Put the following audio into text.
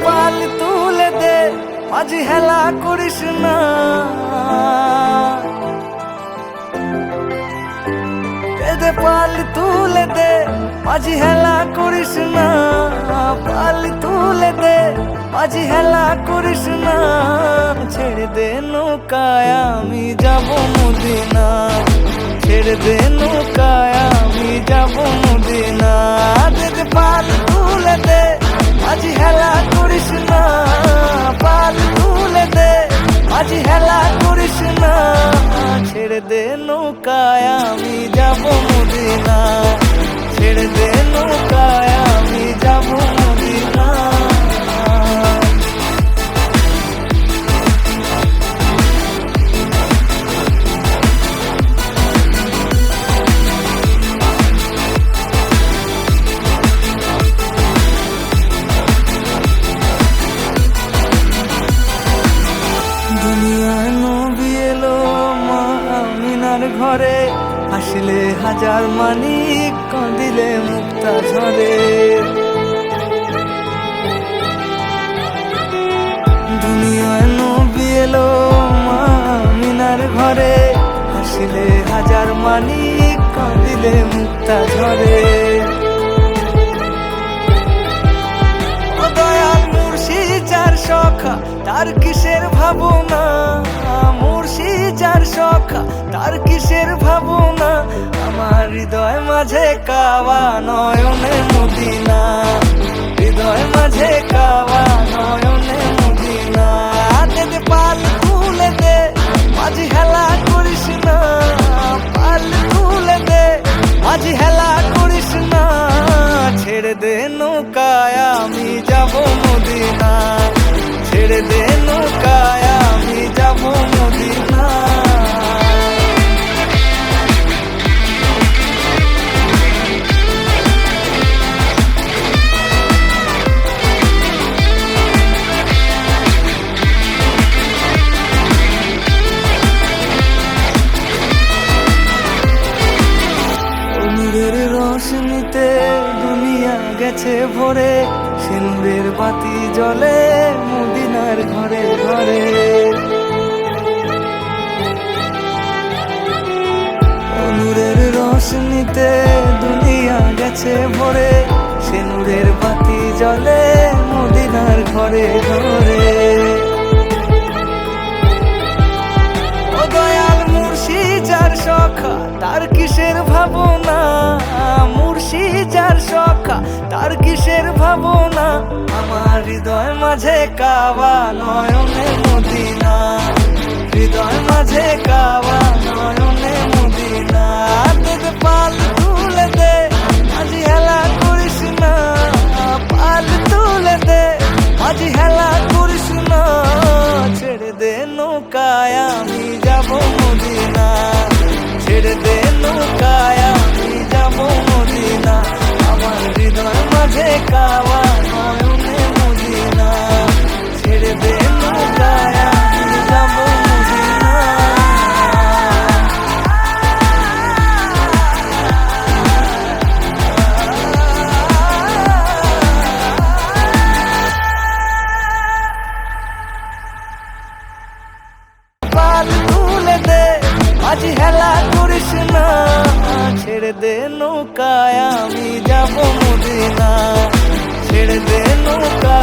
পাল তুলে দে, মাঝি হেলা করিস না। দে পাল তুলে দে, মাঝি হেলা করিস না। পাল তুলে দে, মাঝি হেলা করিস না। ছেড়ে দে নৌকায় আমি যাব মদিনা, ছেড়ে দে নৌকায় আমি যাব মদিনা। দে পাল তুলে দে, মাঝি হেলা করিস না। পাল তুলে দে, মাঝি হেলা করিস না। ছেড়ে দে নৌকায় আমি যাব মদিনা, ছেড়ে দে নৌকায় আমি যাব মদিনা। দুনিয়ায় নবী এলো মা আমিনার ঘরে, হাসিলে হাজার মানিক কাঁদিলে মুক্তা ঝরে। দুনিয়ায় নবী এলো মা আমিনার ঘরে, হাসিলে হাজার মানিক কাঁদিলে মুক্তা ঝরে। ও দয়াল মুর্শিদ যার সখা তার কিসের ভাবনা, মুর্শিদ যার সখা তার কিসের ভাবনা। আমার হৃদয় মাঝে কাওয়া নয়নে মদিনা, হৃদয় মাঝে কাওয়া নয়নে মদিনা। দে পাল তুলে দে, মাঝি হেলা করিস না। পাল তুলে দে, মাঝি হেলা করিস না। ছেড়ে দে নৌকায় আমি যাব মদিনা, ছেড়ে দে নৌকায় আমি যাব মদিনা। নূরের রোশনীতে দুনিয়া গেছে ভরে, সিঁদুরের বাতি জ্বলে মদিনার ঘরে ঘরে। নূরের রোশনীতে দুনিয়া গেছে ভরে, সিঁদুরের বাতি জ্বলে মদিনার ঘরে ঘরে। ও দয়াল মুর্শিদ যার সখা তার কিসের ভাবনা, মুর্শিদ যার সখা তার কিসের ভাবনা। আমার হৃদয় মাঝে কাওয়া নয়নে মদিনা, হৃদয় মাঝে কাওয়া নয়নে মদিনা। দে পাল তুলে দে, মাঝি হেলা করিস না। পাল তুলে দে, মাঝি হেলা করিস না। ছেড়ে দে নৌকায় আমি যাব মদিনা, ছেড়ে দে নৌকায় আমি যাব মদিনা। আমার হৃদয় মাঝে কাওয়া নয়নে মদিনা, ছেড়ে দে নৌকায় আমি যাব মদিনা। পাল তুলে দে, মাঝি হেলা করিস না। ছেড়ে দে নৌকায় আমি যাব মদিনা, ছেড়ে দে নৌকা